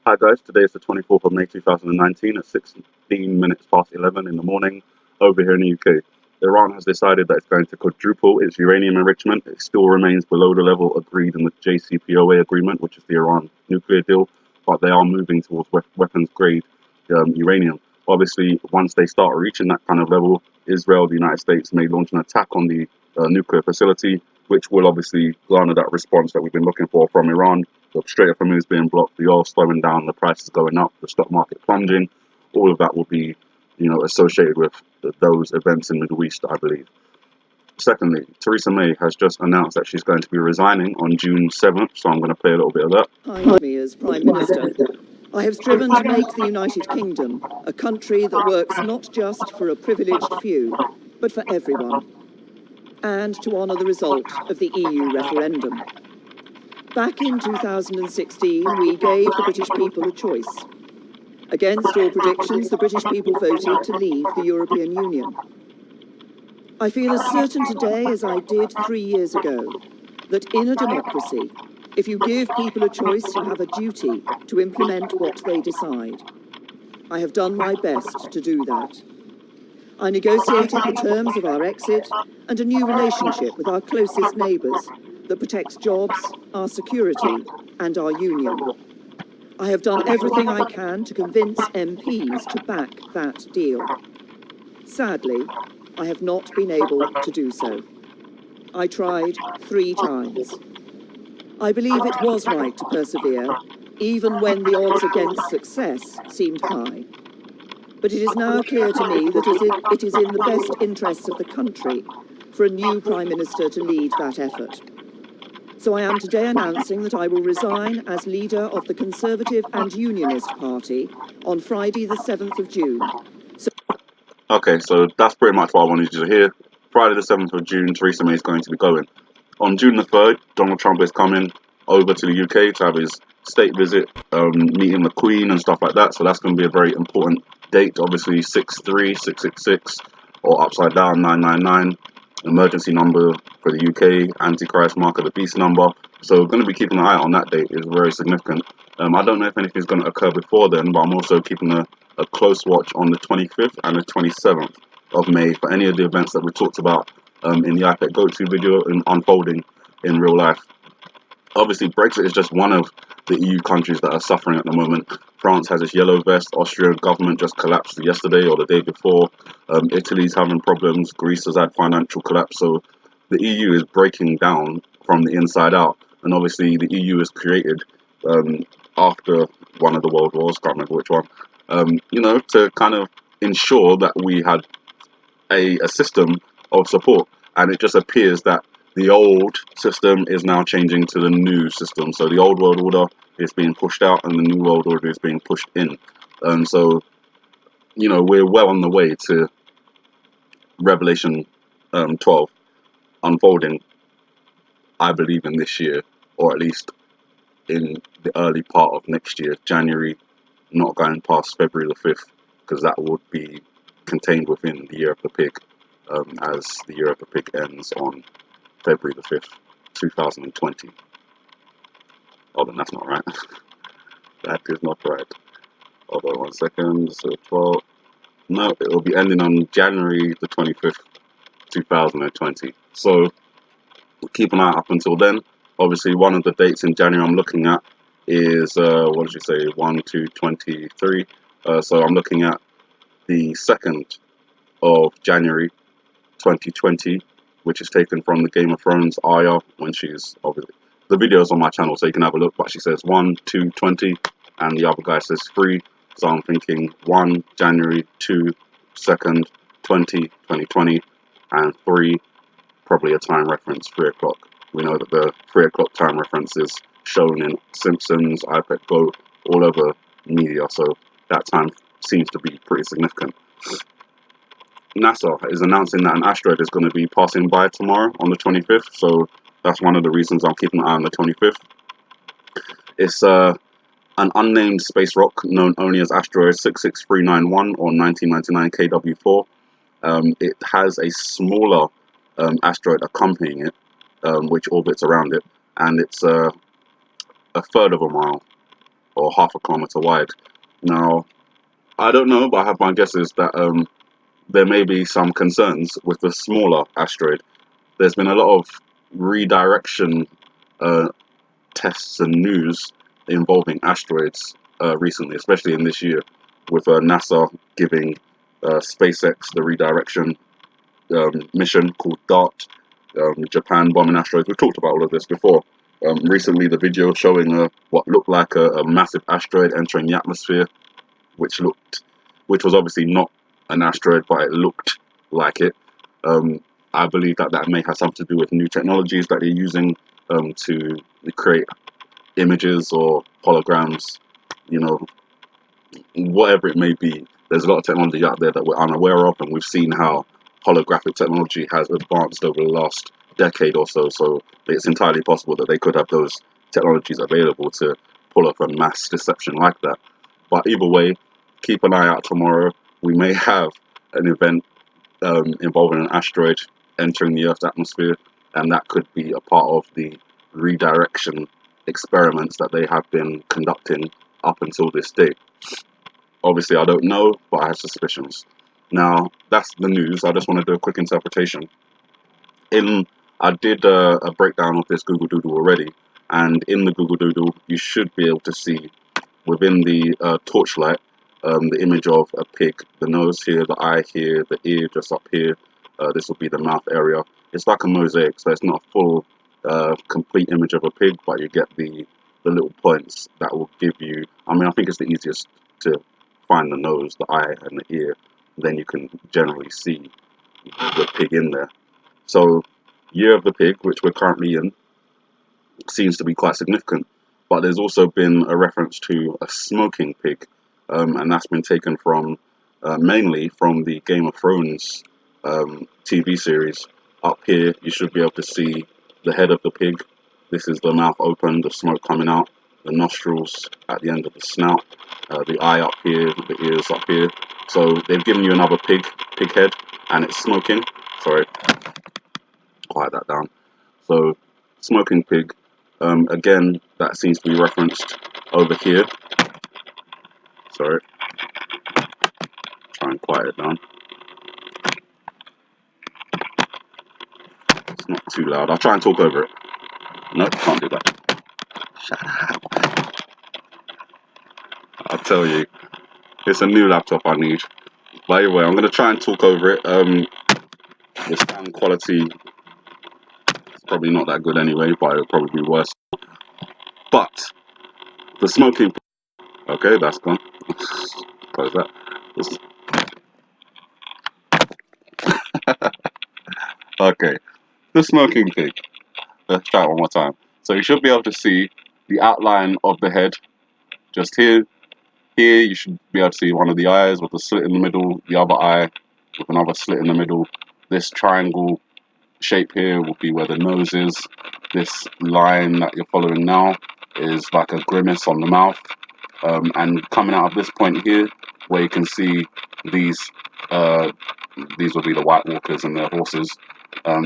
Hi guys, today is the 24th of May 2019 at 16 minutes past 11 in the morning over here in the UK. Iran has decided that it's going to quadruple its uranium enrichment. It still remains below the level agreed in the JCPOA agreement, which is the Iran nuclear deal, but they are moving towards weapons grade uranium. Obviously, once they start reaching that kind of level, Israel, the United States may launch an attack on the nuclear facility, which will obviously garner that response that we've been looking for from Iran. The Strait of Hormuz being blocked, the oil slowing down, the prices going up, the stock market plunging. All of that will be, associated with those events in the Middle East, I believe. Secondly, Theresa May has just announced that she's going to be resigning on June 7th, so I'm going to play a little bit of that. Behind me as Prime Minister, I have striven to make the United Kingdom a country that works not just for a privileged few, but for everyone, and to honour the result of the EU referendum. Back in 2016, we gave the British people a choice. Against all predictions, the British people voted to leave the European Union. I feel as certain today as I did 3 years ago that in a democracy, if you give people a choice, you have a duty to implement what they decide. I have done my best to do that. I negotiated the terms of our exit and a new relationship with our closest neighbours that protects jobs, our security, and our union. I have done everything I can to convince MPs to back that deal. Sadly, I have not been able to do so. I tried 3 times. I believe it was right to persevere, even when the odds against success seemed high. But it is now clear to me that it is in the best interests of the country for a new Prime Minister to lead that effort. So I am today announcing that I will resign as leader of the Conservative and Unionist Party on Friday the 7th of June. Okay, so that's pretty much what I wanted you to hear. Friday the 7th of June, Theresa May is going to be going. On June the 3rd, Donald Trump is coming over to the UK to have his state visit, meeting the Queen and stuff like that. So that's going to be a very important date. Obviously, 63666 or upside down 999. Emergency number for the UK, Antichrist mark of the beast number. So going to be keeping an eye on that date. Is very significant. I don't know if anything's going to occur before then, but I'm also keeping a close watch on the 25th and the 27th of May for any of the events that we talked about in the iPad Go-To video and unfolding in real life. Obviously, Brexit is just one of the EU countries that are suffering at the moment. France has its yellow vest. Austrian government just collapsed yesterday or the day before. Italy's having problems. Greece has had financial collapse. So the EU is breaking down from the inside out. And obviously, the EU was created after one of the world wars, can't remember which one, to kind of ensure that we had a system of support. And it just appears that the old system is now changing to the new system. So the old world order is being pushed out and the new world order is being pushed in. So, we're well on the way to Revelation 12 unfolding, I believe, in this year, or at least in the early part of next year, January, not going past February the 5th, because that would be contained within the year of the pig, as the year of the pig ends on February the 5th, 2020. Oh, then that's not right. That is not right. Hold on 1 second. So 12. No, it will be ending on January the 25th, 2020. So keep an eye up until then. Obviously, one of the dates in January I'm looking at is, what did you say, 1, 2, 23. So I'm looking at the 2nd of January 2020, which is taken from the Game of Thrones Arya when she's, obviously, the video's on my channel, so you can have a look, but she says 1, 2, 20, and the other guy says 3. So I'm thinking 1 January, 2 2nd, 2020, and 3, probably a time reference, 3 o'clock. We know that the 3 o'clock time reference is shown in Simpsons, iPad Go, all over media, so that time seems to be pretty significant. NASA is announcing that an asteroid is going to be passing by tomorrow on the 25th, so that's one of the reasons I'm keeping an eye on the 25th. It's an unnamed space rock known only as Asteroid 66391 or 1999 KW4. It has a smaller asteroid accompanying it, which orbits around it, and it's a third of a mile or half a kilometer wide. Now, I don't know, but I have my guesses that there may be some concerns with the smaller asteroid. There's been a lot of redirection tests and news involving asteroids recently, especially in this year, with NASA giving SpaceX the redirection mission called DART, Japan bombing asteroids. We've talked about all of this before. Recently, the video showing what looked like a massive asteroid entering the atmosphere, which was obviously not an asteroid, but it looked like it. I believe that may have something to do with new technologies that they're using to create images or holograms, you know, whatever it may be. There's a lot of technology out there that we're unaware of, and we've seen how holographic technology has advanced over the last decade or so. So it's entirely possible that they could have those technologies available to pull off a mass deception like that. But either way, keep an eye out tomorrow. We may have an event involving an asteroid entering the Earth's atmosphere, and that could be a part of the redirection experiments that they have been conducting up until this date. Obviously, I don't know, but I have suspicions. Now, that's the news. I just want to do a quick interpretation. I did a breakdown of this Google Doodle already, and in the Google Doodle, you should be able to see within the torchlight the image of a pig. The nose here, the eye here, the ear just up here. This will be the mouth area. It's like a mosaic, so it's not a full, complete image of a pig, but you get the little points that will give you. I mean, I think it's the easiest to find the nose, the eye, and the ear. Then you can generally see the pig in there. So, year of the pig, which we're currently in, seems to be quite significant. But there's also been a reference to a smoking pig, and that's been taken from mainly from the Game of Thrones TV series. Up here, you should be able to see the head of the pig. This is the mouth open, the smoke coming out, the nostrils at the end of the snout, the eye up here, the ears up here. So they've given you another pig head, and it's smoking. Sorry, quiet that down. So, smoking pig. Again, that seems to be referenced over here. Sorry, try and quiet it down. It's not too loud. I'll try and talk over it. Nope, can't do that. Shut up. I'll tell you, it's a new laptop I need. By the way, I'm going to try and talk over it. The sound quality is probably not that good anyway, but it'll probably be worse. But the smoking pig. Okay, that's gone. Close that. Okay, the smoking pig. Let's try it one more time. So you should be able to see the outline of the head just here. Here you should be able to see one of the eyes with a slit in the middle, the other eye with another slit in the middle. This triangle shape here will be where the nose is. This line that you're following now is like a grimace on the mouth. And coming out of this point here, where you can see these will be the White Walkers and their horses.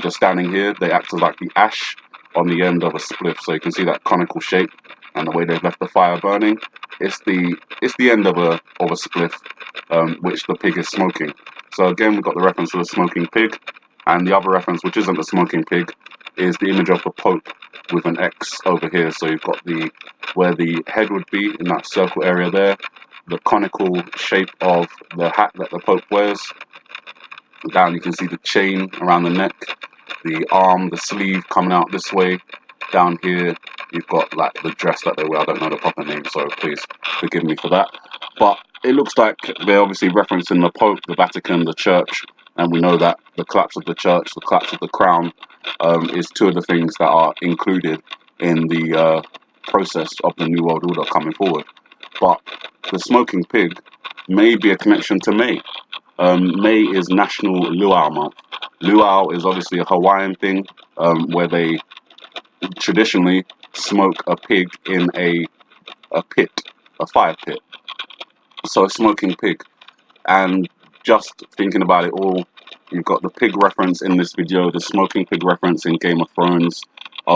Just standing here, they act as like the ash on the end of a spliff, so you can see that conical shape and the way they've left the fire burning. It's the end of a spliff, which the pig is smoking. So again, we've got the reference to the smoking pig, and the other reference, which isn't the smoking pig, is the image of the Pope with an X over here. So you've got where the head would be in that circle area there, the conical shape of the hat that the Pope wears. Down you can see the chain around the neck, the arm, the sleeve coming out this way. Down here you've got like the dress that they wear. I don't know the proper name, so please forgive me for that. But it looks like they're obviously referencing the Pope, the Vatican, the Church, and we know that the collapse of the Church, the collapse of the Crown, is two of the things that are included in the process of the New World Order coming forward. But the smoking pig may be a connection to May. May is National Luau Month. Luau is obviously a Hawaiian thing, where they traditionally smoke a pig in a pit, a fire pit. So a smoking pig. And just thinking about it all, you've got the pig reference in this video, the smoking pig reference in Game of Thrones.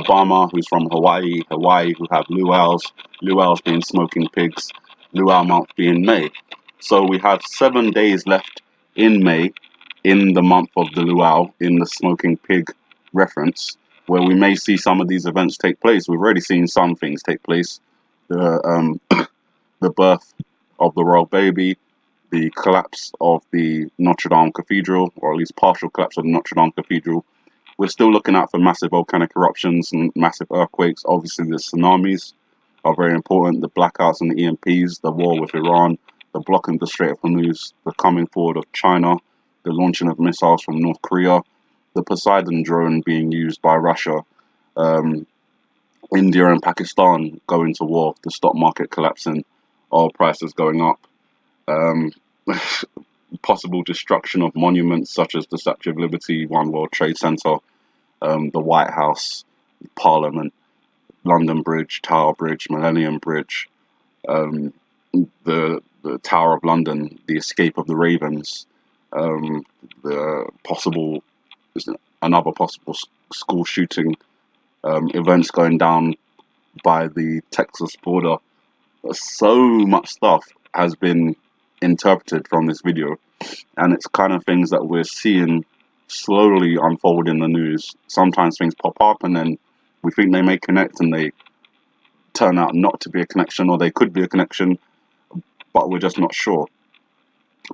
Obama, who's from Hawaii, who have luau's being smoking pigs, luau month being May. So we have 7 days left in May, in the month of the luau, in the smoking pig reference, where we may see some of these events take place. We've already seen some things take place. The the birth of the royal baby, the collapse of the Notre Dame Cathedral, or at least partial collapse of the Notre Dame Cathedral. We're still looking out for massive volcanic eruptions and massive earthquakes. Obviously, the tsunamis are very important. The blackouts and the EMPs, the war with Iran, the blocking of the Strait of Hormuz, the coming forward of China, the launching of missiles from North Korea, the Poseidon drone being used by Russia, India and Pakistan going to war, the stock market collapsing, oil prices going up, possible destruction of monuments such as the Statue of Liberty, One World Trade Center, the White House, Parliament, London Bridge, Tower Bridge, Millennium Bridge, the Tower of London, the escape of the Ravens, the possible another possible school shooting, events going down by the Texas border. So much stuff has been interpreted from this video, and it's kind of things that we're seeing slowly unfold in the news. Sometimes things pop up and then we think they may connect and they turn out not to be a connection, or they could be a connection, but we're just not sure.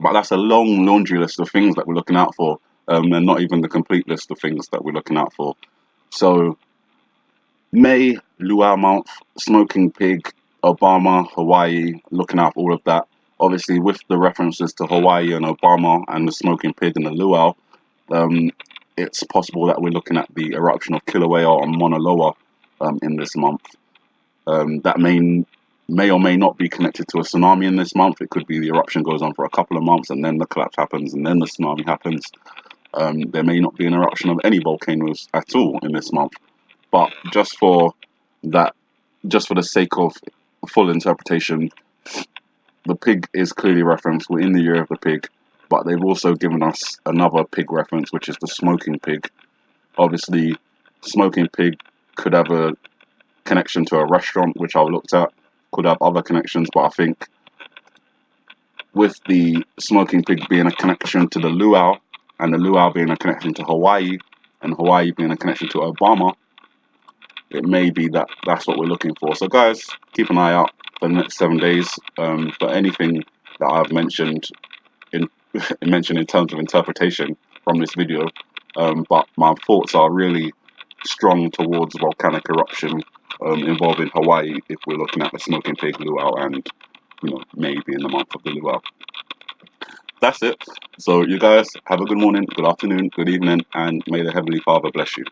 But that's a long laundry list of things that we're looking out for, and not even the complete list of things that we're looking out for. So May, luau month, smoking pig, Obama, Hawaii, looking out for all of that. Obviously, with the references to Hawaii and Obama and the smoking pig and the luau, it's possible that we're looking at the eruption of Kilauea or Mauna Loa in this month. That may or may not be connected to a tsunami in this month. It could be the eruption goes on for a couple of months and then the collapse happens and then the tsunami happens. There may not be an eruption of any volcanoes at all in this month. But just for the sake of full interpretation, the pig is clearly referenced. We're in the year of the pig, but they've also given us another pig reference, which is the smoking pig. Obviously, smoking pig could have a connection to a restaurant, which I've looked at, could have other connections, but I think with the smoking pig being a connection to the luau, and the luau being a connection to Hawaii, and Hawaii being a connection to Obama, it may be that that's what we're looking for. So guys, keep an eye out for the next 7 days for anything that I've mentioned in terms of interpretation from this video. But my thoughts are really strong towards volcanic eruption involving Hawaii if we're looking at the smoking pig luau and maybe in the month of the luau. That's it. So you guys have a good morning, good afternoon, good evening, and may the Heavenly Father bless you.